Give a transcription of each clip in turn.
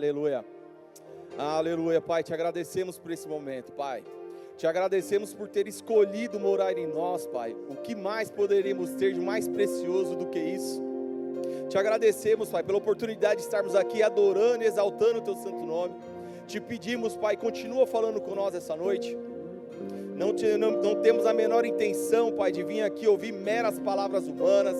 Aleluia. Aleluia, Pai, te agradecemos por esse momento, Pai. Te agradecemos por ter escolhido morar em nós, Pai. O que mais poderíamos ter de mais precioso do que isso? Te agradecemos, Pai, pela oportunidade de estarmos aqui adorando e exaltando o Teu santo nome. Te pedimos, Pai, continua falando com nós essa noite. Não temos a menor intenção, Pai, de vir aqui ouvir meras palavras humanas,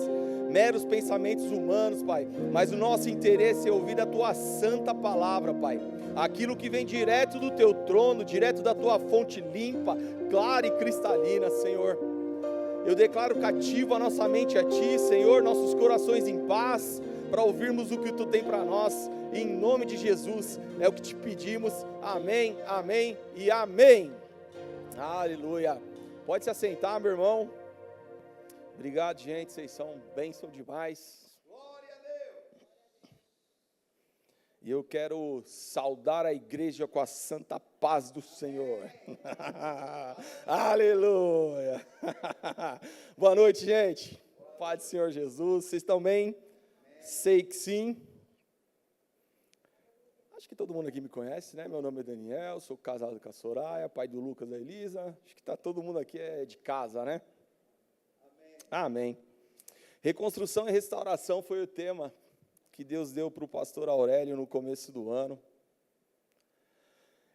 meros pensamentos humanos, Pai, mas o nosso interesse é ouvir a Tua santa palavra, Pai, aquilo que vem direto do Teu trono, direto da Tua fonte limpa, clara e cristalina, Senhor. Eu declaro cativo a nossa mente a Ti, Senhor, nossos corações em paz, para ouvirmos o que Tu tem para nós, em nome de Jesus, é o que te pedimos, amém, amém e amém. Aleluia. Pode se assentar, meu irmão. Obrigado, gente, vocês são bênção demais. Glória a Deus. E eu quero saudar a igreja com a santa paz do Senhor. Aleluia. Boa noite, gente. Paz do Senhor Jesus. Vocês estão bem? Sei que sim. Acho que todo mundo aqui me conhece, né? Meu nome é Daniel, sou casado com a Soraya, pai do Lucas e da Elisa. Acho que todo mundo aqui é de casa, né? Amém. Reconstrução e restauração foi o tema que Deus deu para o pastor Aurélio no começo do ano.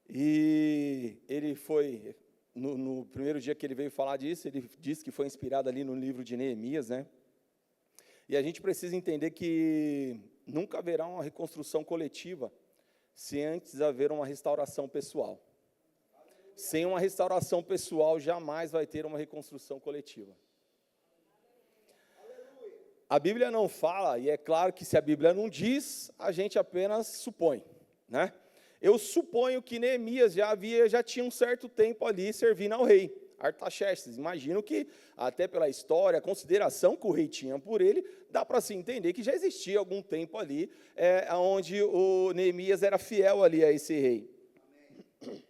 E ele foi, no primeiro dia que ele veio falar disso, ele disse que foi inspirado ali no livro de Neemias, né? E a gente precisa entender que nunca haverá uma reconstrução coletiva se antes haver uma restauração pessoal. Sem uma restauração pessoal, jamais vai ter uma reconstrução coletiva. A Bíblia não fala, e é claro que se a Bíblia não diz, a gente apenas supõe, né? Eu suponho que Neemias já tinha um certo tempo ali servindo ao rei Artaxerxes. Imagino que, até pela história, a consideração que o rei tinha por ele, dá para se entender que já existia algum tempo ali, onde o Neemias era fiel ali a esse rei. Amém.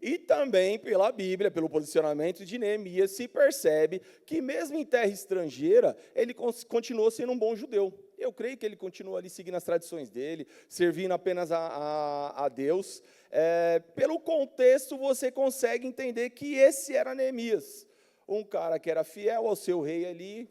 E também pela Bíblia, pelo posicionamento de Neemias, se percebe que mesmo em terra estrangeira, ele continuou sendo um bom judeu. Eu creio que ele continua ali seguindo as tradições dele, servindo apenas a Deus. Pelo contexto, você consegue entender que esse era Neemias, um cara que era fiel ao seu rei ali,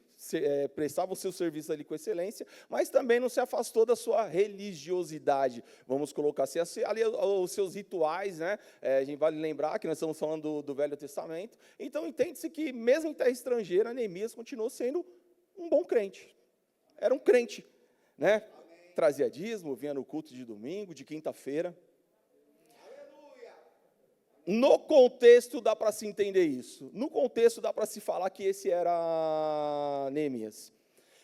prestava o seu serviço ali com excelência, mas também não se afastou da sua religiosidade, vamos colocar assim, ali os seus rituais, né? A gente vale lembrar que nós estamos falando do Velho Testamento, então entende-se que mesmo em terra estrangeira, Neemias continuou sendo um bom crente, era um crente, né? Trazia dízimo, vinha no culto de domingo, de quinta-feira. No contexto dá para se entender isso. No contexto dá para se falar que esse era Neemias.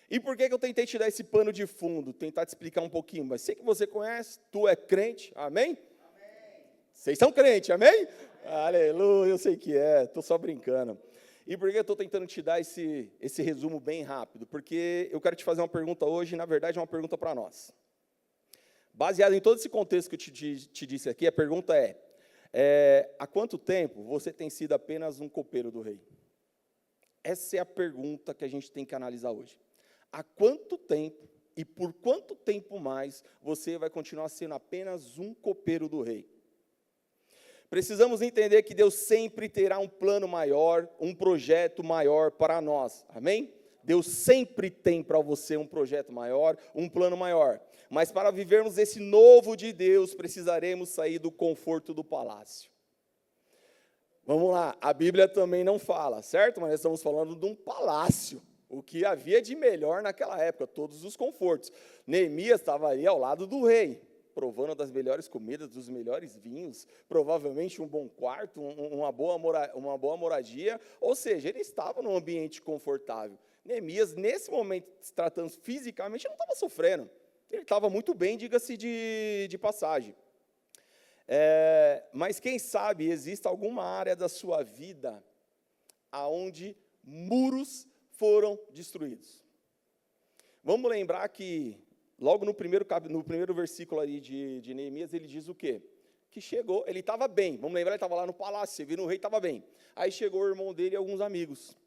E por que eu tentei te dar esse pano de fundo? Tentar te explicar um pouquinho. Mas sei que você conhece, tu é crente, amém? Amém. Vocês são crentes, amém? Amém? Aleluia, eu sei que estou só brincando. E por que eu estou tentando te dar esse resumo bem rápido? Porque eu quero te fazer uma pergunta hoje, na verdade é uma pergunta para nós. Baseado em todo esse contexto que eu te disse aqui, a pergunta há quanto tempo você tem sido apenas um copeiro do rei? Essa é a pergunta que a gente tem que analisar hoje. Há quanto tempo e por quanto tempo mais você vai continuar sendo apenas um copeiro do rei? Precisamos entender que Deus sempre terá um plano maior, um projeto maior para nós, amém? Deus sempre tem para você um projeto maior, um plano maior. Mas para vivermos esse novo de Deus, precisaremos sair do conforto do palácio. Vamos lá, a Bíblia também não fala, certo? Mas nós estamos falando de um palácio, o que havia de melhor naquela época, todos os confortos. Neemias estava ali ao lado do rei, provando das melhores comidas, dos melhores vinhos, provavelmente um bom quarto, uma boa moradia, ou seja, ele estava num ambiente confortável. Neemias, nesse momento, se tratando fisicamente, não estava sofrendo. Ele estava muito bem, diga-se de passagem. Mas quem sabe existe alguma área da sua vida onde muros foram destruídos. Vamos lembrar que, logo no primeiro versículo ali de Neemias, ele diz o quê? Que chegou, ele estava bem, vamos lembrar, ele estava lá no palácio, você viu, o rei estava bem. Aí chegou o irmão dele e alguns amigos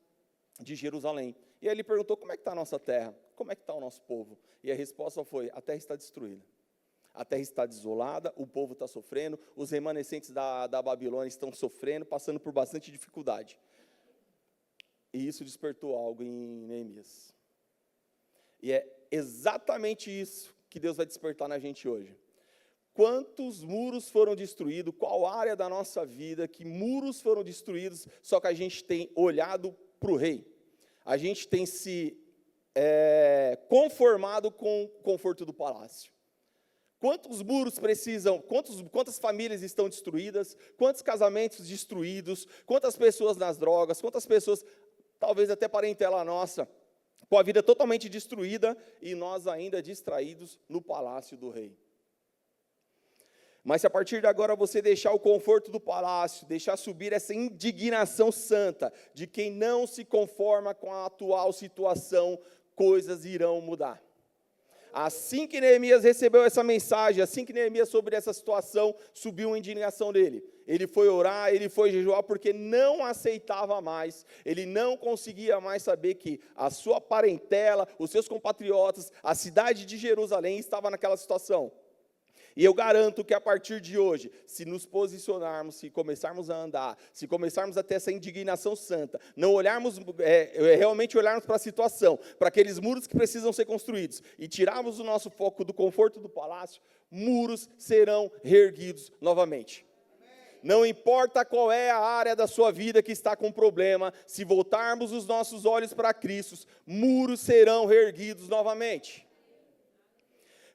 de Jerusalém. E aí ele perguntou, como é que está a nossa terra? Como é que está o nosso povo? E a resposta foi, a terra está destruída. A terra está desolada, o povo está sofrendo, os remanescentes da Babilônia estão sofrendo, passando por bastante dificuldade. E isso despertou algo em Neemias. E é exatamente isso que Deus vai despertar na gente hoje. Quantos muros foram destruídos, qual área da nossa vida que muros foram destruídos, só que a gente tem olhado para o rei. A gente tem se conformado com o conforto do palácio. Quantos muros precisam, quantas famílias estão destruídas, quantos casamentos destruídos, quantas pessoas nas drogas, quantas pessoas, talvez até parentela nossa, com a vida totalmente destruída e nós ainda distraídos no palácio do rei. Mas se a partir de agora você deixar o conforto do palácio, deixar subir essa indignação santa de quem não se conforma com a atual situação, coisas irão mudar. Assim que Neemias recebeu essa mensagem, assim que Neemias soube dessa situação, subiu a indignação dele. Ele foi orar, ele foi jejuar, porque não aceitava mais, ele não conseguia mais saber que a sua parentela, os seus compatriotas, a cidade de Jerusalém estava naquela situação. E eu garanto que a partir de hoje, se nos posicionarmos, se começarmos a andar, se começarmos a ter essa indignação santa, não olharmos, realmente olharmos para a situação, para aqueles muros que precisam ser construídos, e tirarmos o nosso foco do conforto do palácio, muros serão reerguidos novamente. Não importa qual é a área da sua vida que está com problema, se voltarmos os nossos olhos para Cristo, muros serão reerguidos novamente.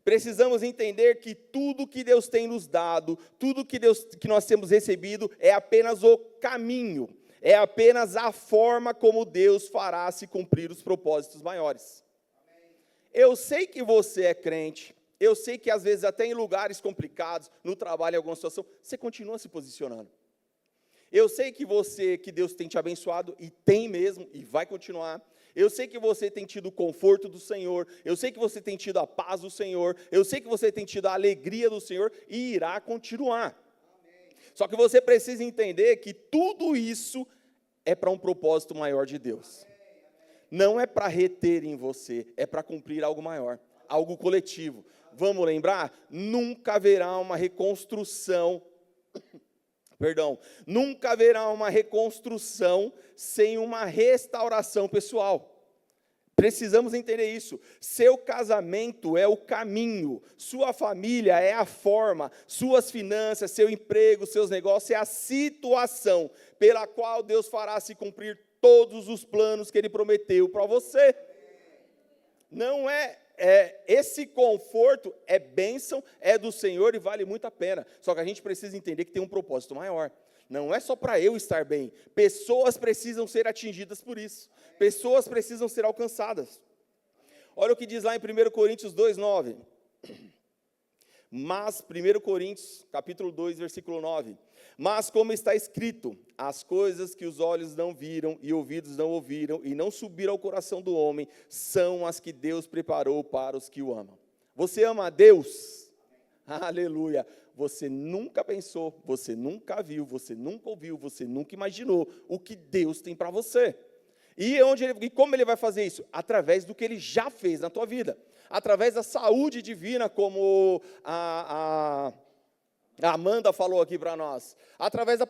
Precisamos entender que tudo que Deus tem nos dado, tudo que nós temos recebido é apenas o caminho, é apenas a forma como Deus fará se cumprir os propósitos maiores. Eu sei que você é crente, eu sei que às vezes até em lugares complicados, no trabalho, em alguma situação, você continua se posicionando. Eu sei que Deus tem te abençoado, e tem mesmo, e vai continuar. Eu sei que você tem tido o conforto do Senhor, eu sei que você tem tido a paz do Senhor, eu sei que você tem tido a alegria do Senhor, e irá continuar. Amém. Só que você precisa entender que tudo isso é para um propósito maior de Deus. Amém. Não é para reter em você, é para cumprir algo maior, algo coletivo. Vamos lembrar? Nunca haverá uma reconstrução, nunca haverá uma reconstrução sem uma restauração pessoal. Precisamos entender isso. Seu casamento é o caminho, sua família é a forma, suas finanças, seu emprego, seus negócios é a situação pela qual Deus fará se cumprir todos os planos que Ele prometeu para você. Não esse conforto é bênção, é do Senhor e vale muito a pena. Só que a gente precisa entender que tem um propósito maior. Não é só para eu estar bem. Pessoas precisam ser atingidas por isso. Pessoas precisam ser alcançadas. Olha o que diz lá em 1 Coríntios 2:9. Mas, 1 Coríntios, capítulo 2, versículo 9. Mas como está escrito, as coisas que os olhos não viram e ouvidos não ouviram e não subiram ao coração do homem, são as que Deus preparou para os que o amam. Você ama a Deus? Aleluia! Você nunca pensou, você nunca viu, você nunca ouviu, você nunca imaginou o que Deus tem para você. E como Ele vai fazer isso? Através do que Ele já fez na tua vida. Através da saúde divina, como a Amanda falou aqui para nós, através da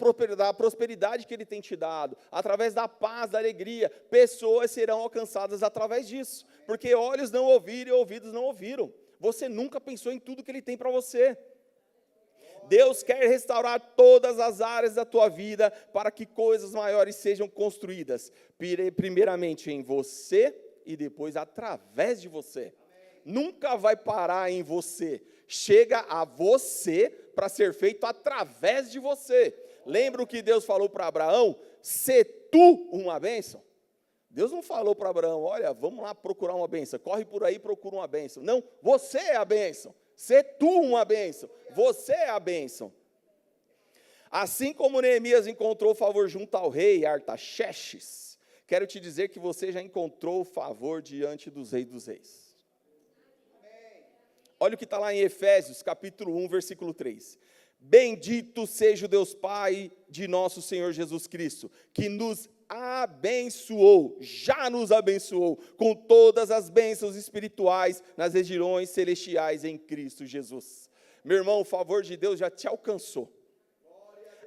prosperidade que Ele tem te dado, através da paz, da alegria, pessoas serão alcançadas através disso, porque olhos não ouviram e ouvidos não ouviram. Você nunca pensou em tudo que Ele tem para você. Deus quer restaurar todas as áreas da tua vida para que coisas maiores sejam construídas, primeiramente em você e depois através de você. Nunca vai parar em você, chega a você para ser feito através de você. Lembra o que Deus falou para Abraão? Se tu uma bênção. Deus não falou para Abraão, olha, vamos lá procurar uma bênção, corre por aí e procura uma bênção. Não, você é a bênção. Se tu uma bênção, você é a bênção. Assim como Neemias encontrou favor junto ao rei Artaxerxes, quero te dizer que você já encontrou favor diante dos reis dos reis. Olha o que está lá em Efésios, capítulo 1, versículo 3. Bendito seja o Deus Pai de nosso Senhor Jesus Cristo, que nos abençoou, já nos abençoou, com todas as bênçãos espirituais nas regiões celestiais em Cristo Jesus. Meu irmão, o favor de Deus já te alcançou.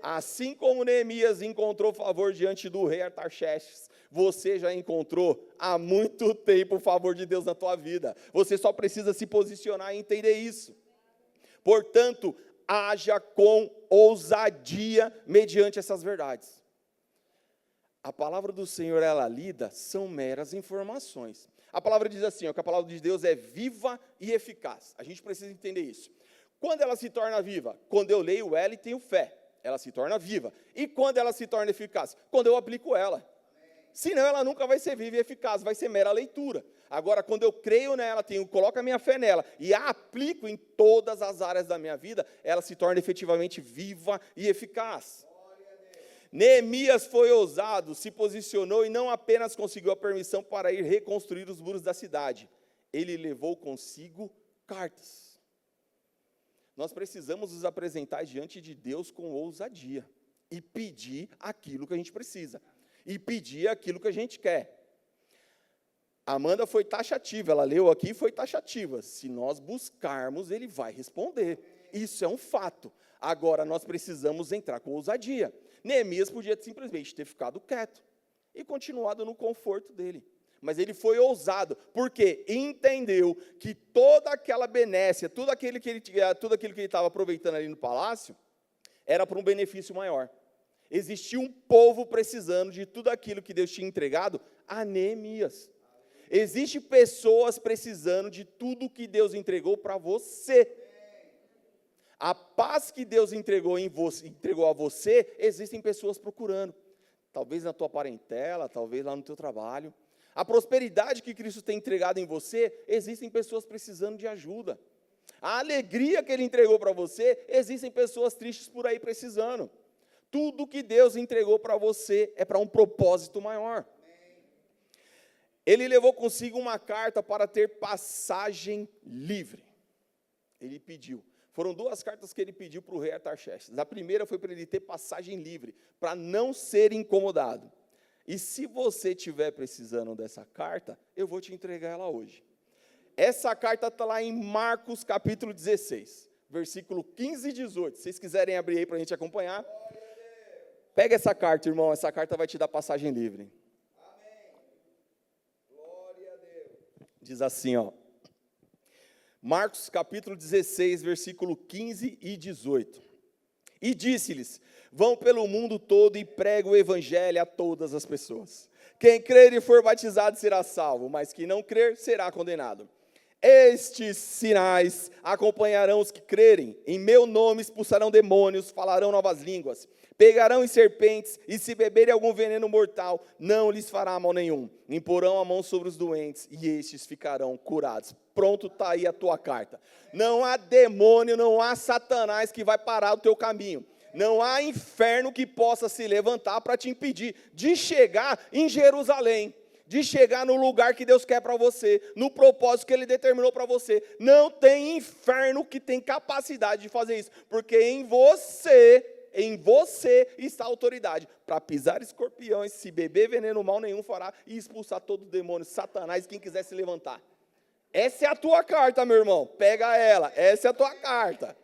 Assim como Neemias encontrou favor diante do rei Artaxerxes, você já encontrou há muito tempo o favor de Deus na tua vida. Você só precisa se posicionar e entender isso. Portanto, haja com ousadia mediante essas verdades. A palavra do Senhor, ela lida, são meras informações. A palavra diz assim, ó, que a palavra de Deus é viva e eficaz. A gente precisa entender isso. Quando ela se torna viva? Quando eu leio ela e tenho fé. Ela se torna viva. E quando ela se torna eficaz? Quando eu aplico ela. Senão ela nunca vai ser viva e eficaz, vai ser mera leitura. Agora, quando eu creio nela, coloco a minha fé nela e a aplico em todas as áreas da minha vida, ela se torna efetivamente viva e eficaz. Neemias foi ousado, se posicionou e não apenas conseguiu a permissão para ir reconstruir os muros da cidade, ele levou consigo cartas. Nós precisamos nos apresentar diante de Deus com ousadia e pedir aquilo que a gente precisa, e pedir aquilo que a gente quer. Amanda foi taxativa, ela leu aqui e foi taxativa. Se nós buscarmos, ele vai responder. Isso é um fato. Agora, nós precisamos entrar com ousadia. Neemias podia simplesmente ter ficado quieto e continuado no conforto dele. Mas ele foi ousado, porque entendeu que toda aquela benécia, tudo aquilo que ele estava aproveitando ali no palácio, era para um benefício maior. Existia um povo precisando de tudo aquilo que Deus tinha entregado a Neemias. Existem pessoas precisando de tudo que Deus entregou para você. A paz que Deus entregou a você, existem pessoas procurando. Talvez na tua parentela, talvez lá no teu trabalho. A prosperidade que Cristo tem entregado em você, existem pessoas precisando de ajuda. A alegria que Ele entregou para você, existem pessoas tristes por aí precisando. Tudo que Deus entregou para você é para um propósito maior. Ele levou consigo uma carta para ter passagem livre. Ele pediu. Foram 2 cartas que ele pediu para o rei Artaxerxes. A primeira foi para ele ter passagem livre, para não ser incomodado. E se você estiver precisando dessa carta, eu vou te entregar ela hoje. Essa carta está lá em Marcos capítulo 16, versículo 15 e 18. Se vocês quiserem abrir aí para a gente acompanhar. Pega essa carta, irmão, essa carta vai te dar passagem livre. Amém. Glória a Deus. Diz assim, ó. Marcos capítulo 16, versículo 15 e 18. E disse-lhes, vão pelo mundo todo e pregue o evangelho a todas as pessoas. Quem crer e for batizado será salvo, mas quem não crer será condenado. Estes sinais acompanharão os que crerem. Em meu nome expulsarão demônios, falarão novas línguas. Pegarão em serpentes, e se beberem algum veneno mortal, não lhes fará mal nenhum. Imporão a mão sobre os doentes, e estes ficarão curados. Pronto, está aí a tua carta. Não há demônio, não há Satanás que vai parar o teu caminho. Não há inferno que possa se levantar para te impedir de chegar em Jerusalém, de chegar no lugar que Deus quer para você, no propósito que Ele determinou para você. Não tem inferno que tem capacidade de fazer isso, porque em você está a autoridade para pisar escorpiões, se beber veneno mal nenhum fará, e expulsar todo demônio, Satanás, quem quiser se levantar. Essa é a tua carta, meu irmão, pega ela, essa é a tua carta.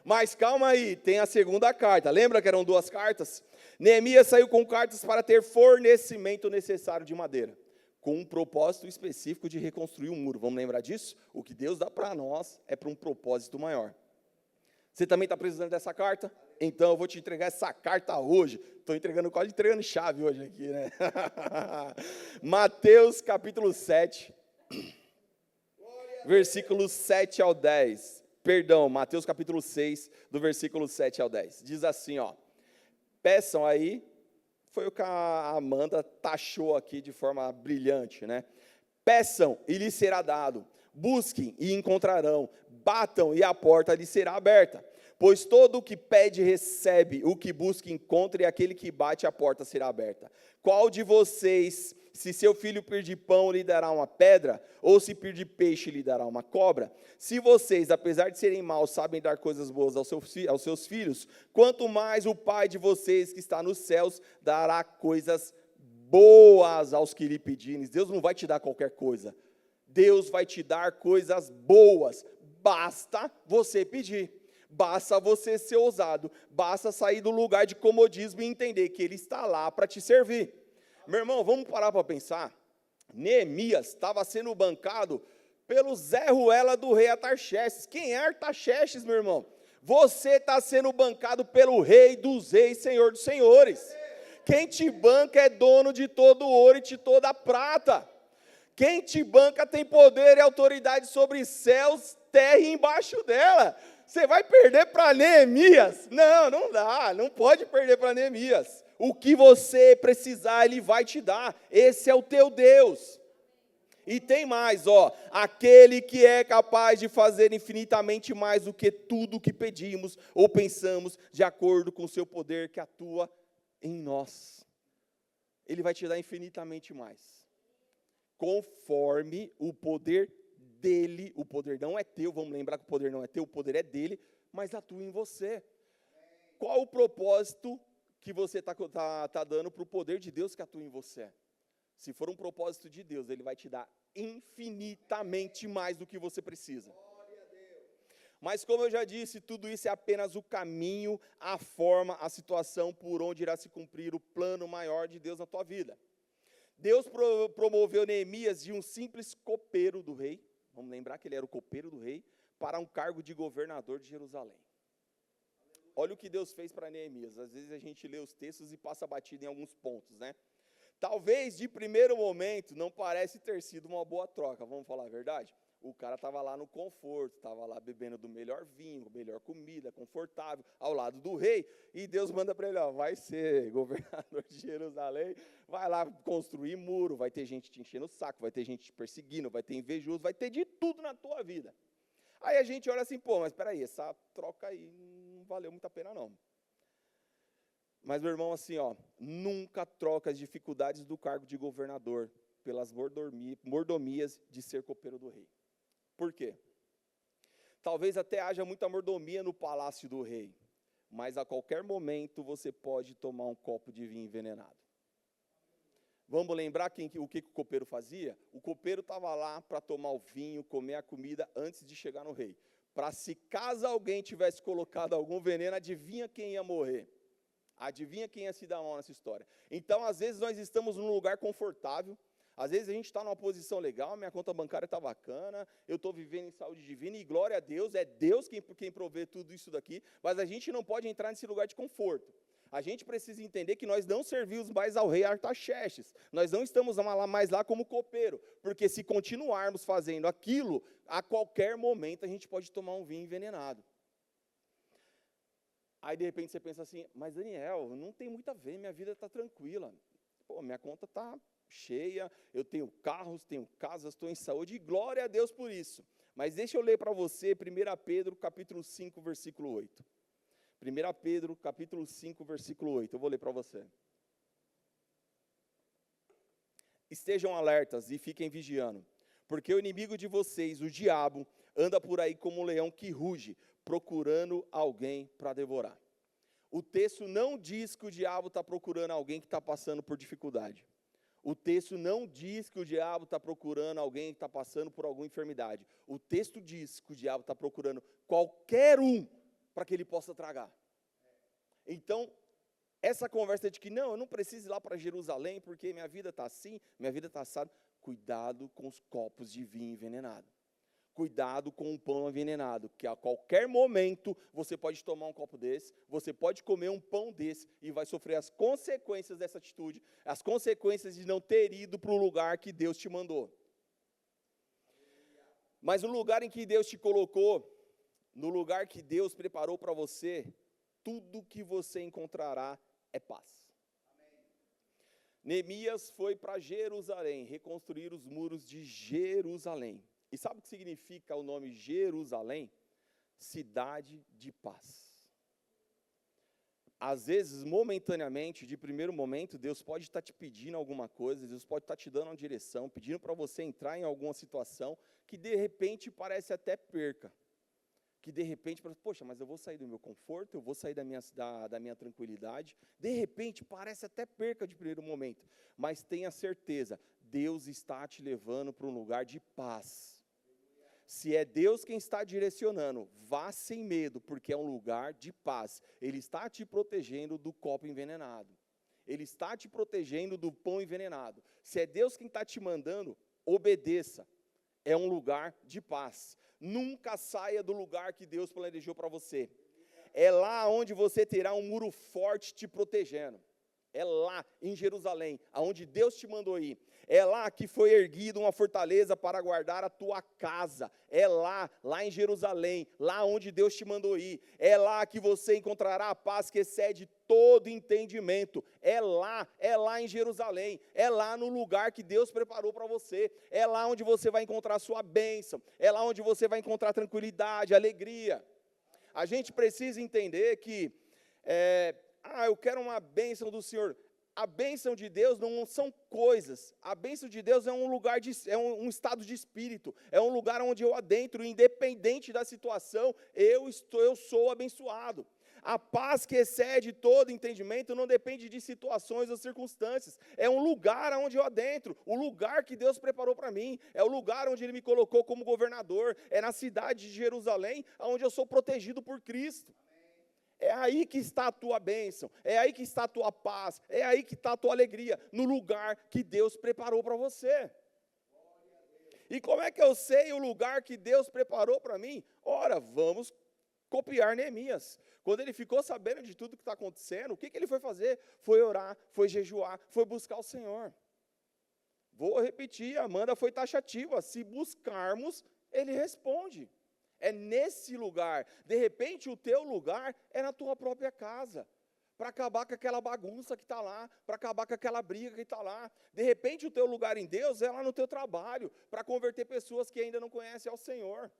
Mas calma aí, tem a segunda carta, lembra que eram 2 cartas? Neemias saiu com cartas para ter fornecimento necessário de madeira, com um propósito específico de reconstruir um muro. Vamos lembrar disso? O que Deus dá para nós é para um propósito maior. Você também está precisando dessa carta? Então eu vou te entregar essa carta hoje. Estou quase entregando chave hoje aqui, né? Mateus capítulo 7, versículos 7 ao 10. Perdão, Mateus capítulo 6, do versículo 7 ao 10. Diz assim, ó. Peçam aí, foi o que a Amanda taxou aqui de forma brilhante, né? Peçam e lhes será dado. Busquem e encontrarão. Batam e a porta lhes será aberta. Pois todo o que pede recebe, o que busca encontra, e aquele que bate a porta será aberta. Qual de vocês, se seu filho pedir pão, lhe dará uma pedra? Ou se pedir peixe, lhe dará uma cobra? Se vocês, apesar de serem maus, sabem dar coisas boas aos seus filhos, quanto mais o Pai de vocês que está nos céus dará coisas boas aos que lhe pedirem. Deus não vai te dar qualquer coisa. Deus vai te dar coisas boas, basta você pedir. Basta você ser ousado, basta sair do lugar de comodismo e entender que Ele está lá para te servir. Meu irmão, vamos parar para pensar. Neemias estava sendo bancado pelo Zé Ruela do rei Artaxerxes. Quem é Artaxerxes, meu irmão? Você está sendo bancado pelo Rei dos Reis, Senhor dos Senhores. Quem te banca é dono de todo o ouro e de toda a prata. Quem te banca tem poder e autoridade sobre céus, terra e embaixo dela. Você vai perder para Neemias? Não, não dá, não pode perder para Neemias. O que você precisar, Ele vai te dar. Esse é o teu Deus. E tem mais, aquele que é capaz de fazer infinitamente mais do que tudo o que pedimos ou pensamos, de acordo com o seu poder que atua em nós. Ele vai te dar infinitamente mais. Conforme o poder dele, o poder não é teu, vamos lembrar que o poder não é teu, o poder é dele, mas atua em você. Qual o propósito que você está dando para o poder de Deus que atua em você? Se for um propósito de Deus, Ele vai te dar infinitamente mais do que você precisa. Mas como eu já disse, tudo isso é apenas o caminho, a forma, a situação por onde irá se cumprir o plano maior de Deus na tua vida. Deus promoveu Neemias de um simples copeiro do rei, vamos lembrar que ele era o copeiro do rei, para um cargo de governador de Jerusalém. Olha o que Deus fez para Neemias. Às vezes a gente lê os textos e passa batido em alguns pontos, né? Talvez de primeiro momento não parece ter sido uma boa troca, vamos falar a verdade? O cara estava lá no conforto, estava lá bebendo do melhor vinho, melhor comida, confortável, ao lado do rei, e Deus manda para ele, vai ser governador de Jerusalém, vai lá construir muro, vai ter gente te enchendo o saco, vai ter gente te perseguindo, vai ter invejoso, vai ter de tudo na tua vida. Aí a gente olha assim, mas espera aí, essa troca aí não valeu muito a pena não. Mas, meu irmão, assim, nunca troca as dificuldades do cargo de governador pelas mordomias de ser copeiro do rei. Por quê? Talvez até haja muita mordomia no palácio do rei, mas a qualquer momento você pode tomar um copo de vinho envenenado. Vamos lembrar o que o copeiro fazia? O copeiro estava lá para tomar o vinho, comer a comida antes de chegar no rei. Para se caso alguém tivesse colocado algum veneno, adivinha quem ia morrer? Adivinha quem ia se dar mal nessa história? Então, às vezes, nós estamos num lugar confortável, às vezes a gente está numa posição legal, minha conta bancária está bacana, eu estou vivendo em saúde divina, e glória a Deus, é Deus quem provê tudo isso daqui, mas a gente não pode entrar nesse lugar de conforto. A gente precisa entender que nós não servimos mais ao rei Artaxerxes, nós não estamos mais lá como copeiro, porque se continuarmos fazendo aquilo, a qualquer momento a gente pode tomar um vinho envenenado. Aí, de repente, você pensa assim, mas Daniel, não tem muito a ver, minha vida está tranquila. Minha conta está cheia, eu tenho carros, tenho casas, estou em saúde, e glória a Deus por isso. Mas deixa eu ler para você 1 Pedro, capítulo 5, versículo 8. 1 Pedro, capítulo 5, versículo 8. Eu vou ler para você. Estejam alertas e fiquem vigiando, porque o inimigo de vocês, o diabo, anda por aí como um leão que ruge, procurando alguém para devorar. O texto não diz que o diabo está procurando alguém que está passando por dificuldade. O texto não diz que o diabo está procurando alguém que está passando por alguma enfermidade. O texto diz que o diabo está procurando qualquer um para que ele possa tragar. Então, essa conversa de que não, eu não preciso ir lá para Jerusalém porque minha vida está assim, minha vida está assada. Cuidado com os copos de vinho envenenado. Cuidado com o pão envenenado, que a qualquer momento você pode tomar um copo desse, você pode comer um pão desse e vai sofrer as consequências dessa atitude, as consequências de não ter ido para o lugar que Deus te mandou. Mas no lugar em que Deus te colocou, no lugar que Deus preparou para você, tudo que você encontrará é paz. Neemias foi para Jerusalém, reconstruir os muros de Jerusalém. E sabe o que significa o nome Jerusalém? Cidade de paz. Às vezes, momentaneamente, de primeiro momento, Deus pode estar te pedindo alguma coisa, Deus pode estar te dando uma direção, pedindo para você entrar em alguma situação que de repente parece até perca. Que de repente, poxa, mas eu vou sair do meu conforto, eu vou sair da minha tranquilidade. De repente, parece até perca de primeiro momento. Mas tenha certeza, Deus está te levando para um lugar de paz. Se é Deus quem está direcionando, vá sem medo, porque é um lugar de paz. Ele está te protegendo do copo envenenado. Ele está te protegendo do pão envenenado. Se é Deus quem está te mandando, obedeça. É um lugar de paz. Nunca saia do lugar que Deus planejou para você. É lá onde você terá um muro forte te protegendo. É lá em Jerusalém, aonde Deus te mandou ir. É lá que foi erguida uma fortaleza para guardar a tua casa. É lá em Jerusalém, lá onde Deus te mandou ir. É lá que você encontrará a paz que excede todo entendimento. É lá em Jerusalém. É lá no lugar que Deus preparou para você. É lá onde você vai encontrar a sua bênção. É lá onde você vai encontrar tranquilidade, alegria. A gente precisa entender que eu quero uma bênção do Senhor. A bênção de Deus não são coisas. A bênção de Deus é um lugar, é um estado de espírito. É um lugar onde eu adentro, independente da situação, eu sou abençoado. A paz que excede todo entendimento não depende de situações ou circunstâncias. É um lugar onde eu adentro, o lugar que Deus preparou para mim. É o lugar onde Ele me colocou como governador. É na cidade de Jerusalém, onde eu sou protegido por Cristo. É aí que está a tua bênção, é aí que está a tua paz, é aí que está a tua alegria, no lugar que Deus preparou para você. E como é que eu sei o lugar que Deus preparou para mim? Ora, vamos copiar Neemias. Quando ele ficou sabendo de tudo que está acontecendo, o que ele foi fazer? Foi orar, foi jejuar, foi buscar o Senhor. Vou repetir, a Amanda foi taxativa, se buscarmos, Ele responde. É nesse lugar. De repente, o teu lugar é na tua própria casa, para acabar com aquela bagunça que está lá, para acabar com aquela briga que está lá. De repente, o teu lugar em Deus é lá no teu trabalho, para converter pessoas que ainda não conhecem ao Senhor.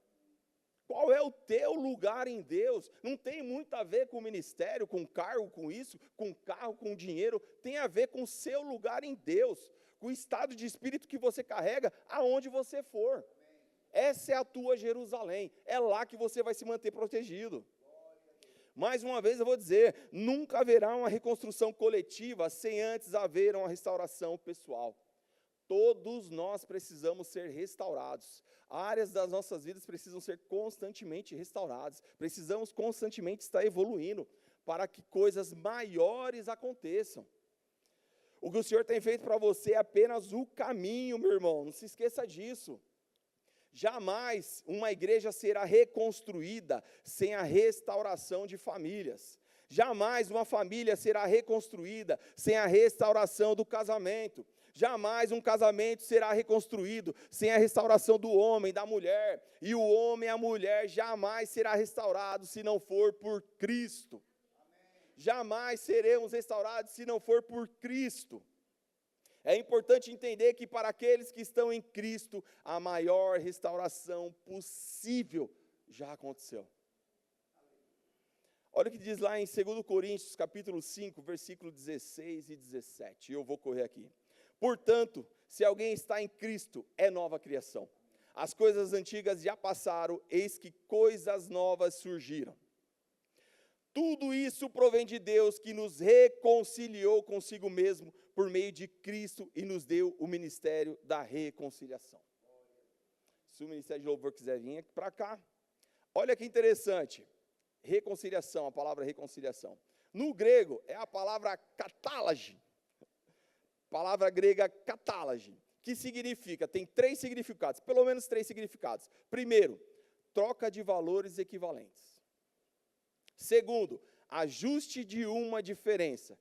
Qual é o teu lugar em Deus? Não tem muito a ver com o ministério, com cargo, com isso, com carro, com dinheiro. Tem a ver com o seu lugar em Deus, com o estado de espírito que você carrega, aonde você for. Essa é a tua Jerusalém, é lá que você vai se manter protegido. Mais uma vez eu vou dizer, nunca haverá uma reconstrução coletiva sem antes haver uma restauração pessoal. Todos nós precisamos ser restaurados. Áreas das nossas vidas precisam ser constantemente restauradas. Precisamos constantemente estar evoluindo para que coisas maiores aconteçam. O que o Senhor tem feito para você é apenas o caminho, meu irmão, não se esqueça disso. Jamais uma igreja será reconstruída sem a restauração de famílias. Jamais uma família será reconstruída sem a restauração do casamento. Jamais um casamento será reconstruído sem a restauração do homem, da mulher. E o homem e a mulher jamais será restaurado se não for por Cristo. Jamais seremos restaurados se não for por Cristo. É importante entender que para aqueles que estão em Cristo, a maior restauração possível já aconteceu. Olha o que diz lá em 2 Coríntios, capítulo 5, versículo 16 e 17. Eu vou correr aqui. Portanto, se alguém está em Cristo, é nova criação. As coisas antigas já passaram, eis que coisas novas surgiram. Tudo isso provém de Deus, que nos reconciliou consigo mesmo por meio de Cristo e nos deu o ministério da reconciliação. Se o ministério de louvor quiser vir aqui para cá, olha que interessante. Reconciliação, a palavra reconciliação. No grego é a palavra katálage. Palavra grega katálage, que significa, tem 3 significados, pelo menos 3 significados. Primeiro, troca de valores equivalentes. Segundo, ajuste de uma diferença.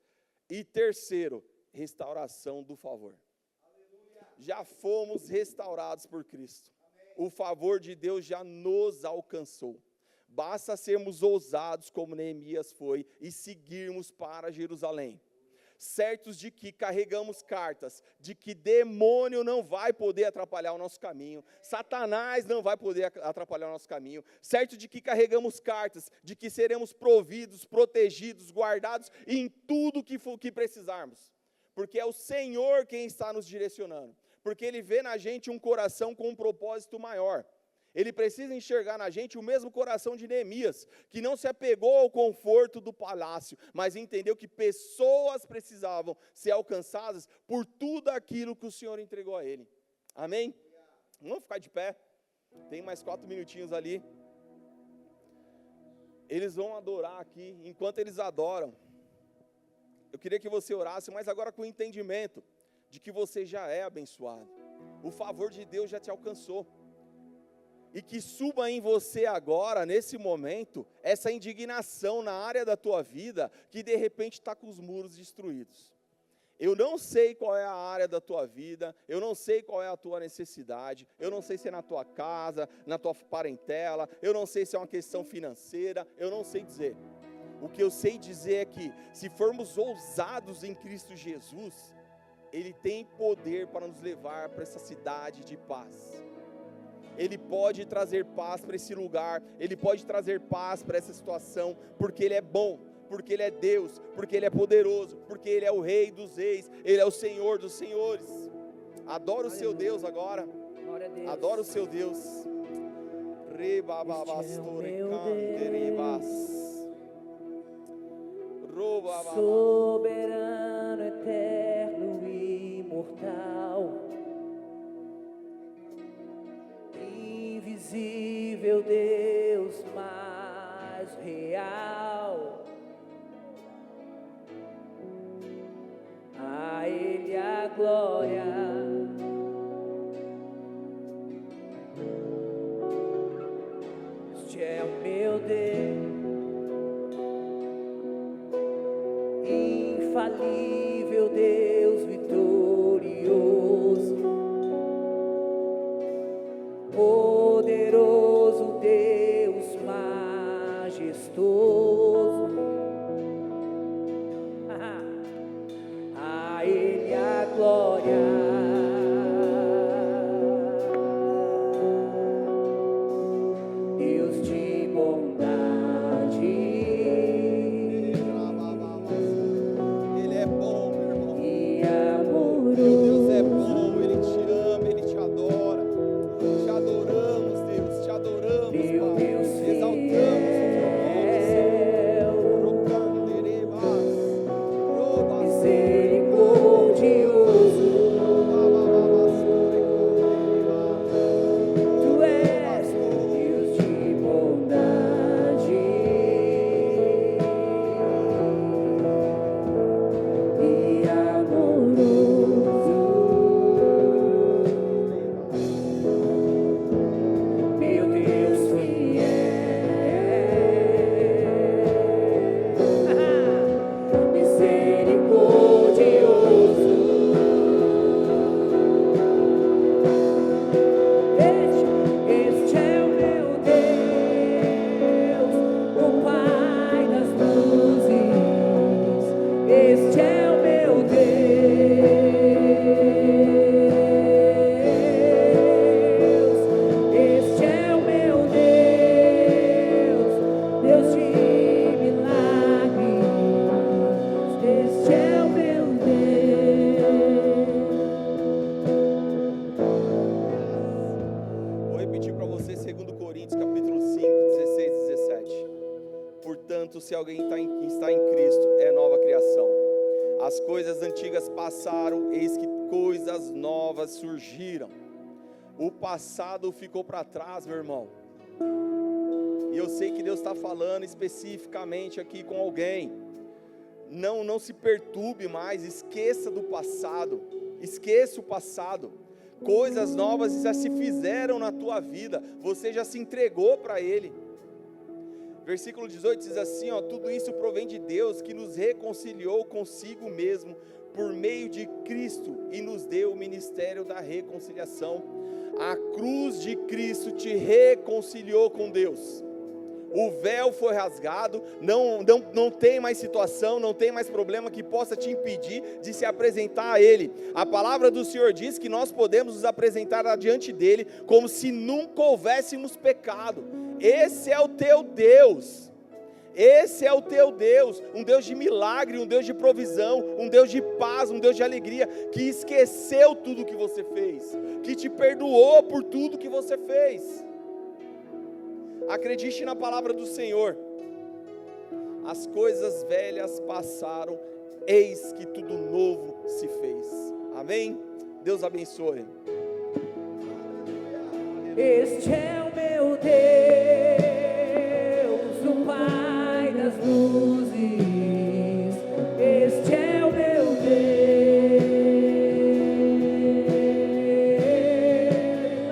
E terceiro, restauração do favor. Aleluia. Já fomos restaurados por Cristo. Amém. O favor de Deus já nos alcançou. Basta sermos ousados como Neemias foi e seguirmos para Jerusalém. Certos de que carregamos cartas, de que demônio não vai poder atrapalhar o nosso caminho, Satanás não vai poder atrapalhar o nosso caminho, certo de que carregamos cartas, de que seremos providos, protegidos, guardados em tudo que precisarmos, porque é o Senhor quem está nos direcionando, porque Ele vê na gente um coração com um propósito maior. Ele precisa enxergar na gente o mesmo coração de Neemias, que não se apegou ao conforto do palácio, mas entendeu que pessoas precisavam ser alcançadas por tudo aquilo que o Senhor entregou a ele. Amém? Vamos ficar de pé. Tem mais 4 minutinhos ali. Eles vão adorar aqui. Enquanto eles adoram, eu queria que você orasse, mas agora com o entendimento de que você já é abençoado. O favor de Deus já te alcançou. E que suba em você agora, nesse momento, essa indignação na área da tua vida, que de repente está com os muros destruídos. Eu não sei qual é a área da tua vida, eu não sei qual é a tua necessidade, eu não sei se é na tua casa, na tua parentela, eu não sei se é uma questão financeira, eu não sei dizer. O que eu sei dizer é que, se formos ousados em Cristo Jesus, Ele tem poder para nos levar para essa cidade de paz. Ele pode trazer paz para esse lugar, Ele pode trazer paz para essa situação, porque Ele é bom, porque Ele é Deus, porque Ele é poderoso, porque Ele é o Rei dos Reis, Ele é o Senhor dos Senhores. Adora o seu Deus agora, adora o seu Deus. Soberano, eterno e imortal, invisível Deus mais real, a Ele a glória. Este é o meu Deus, infalível Deus vitorioso, poderoso Deus majestoso, a Ele a glória. Deus de bondade, Ele é bom, meu irmão. e amoroso. Meu Deus é bom, Ele te ama, Ele te adora. Te adoramos, Deus, te adoramos, Meu Pai. Deus Exaltamos o teu nome, Senhor. fiel, Rocanderebas, robas, misericordioso, babababas, Tu és Deus de bondade e amoroso, meu Deus fiel, misericordioso. Este é o meu Deus, o Pai das luzes. Este é o meu Deus. Este é o meu Deus, Deus de milagres. Este é o meu Deus. Vou repetir para você 2 Coríntios capítulo 5, 16 e 17. Portanto, se alguém está em Cristo, é nova criação. As coisas antigas passaram, eis que coisas novas surgiram. O passado ficou para trás, meu irmão. E eu sei que Deus está falando especificamente aqui com alguém. Não se perturbe mais, esqueça do passado. Esqueça o passado. Coisas novas já se fizeram na tua vida, você já se entregou para Ele. Versículo 18 diz assim, tudo isso provém de Deus, que nos reconciliou consigo mesmo, por meio de Cristo, e nos deu o ministério da reconciliação. A cruz de Cristo te reconciliou com Deus. O véu foi rasgado, não tem mais situação, não tem mais problema que possa te impedir de se apresentar a Ele. A palavra do Senhor diz que nós podemos nos apresentar diante dEle, como se nunca houvéssemos pecado. Esse é o teu Deus, esse é o teu Deus, um Deus de milagre, um Deus de provisão, um Deus de paz, um Deus de alegria, que esqueceu tudo que você fez, que te perdoou por tudo que você fez. Acredite na palavra do Senhor. As coisas velhas passaram, eis que tudo novo se fez. Amém? Deus abençoe. Este é o meu Deus.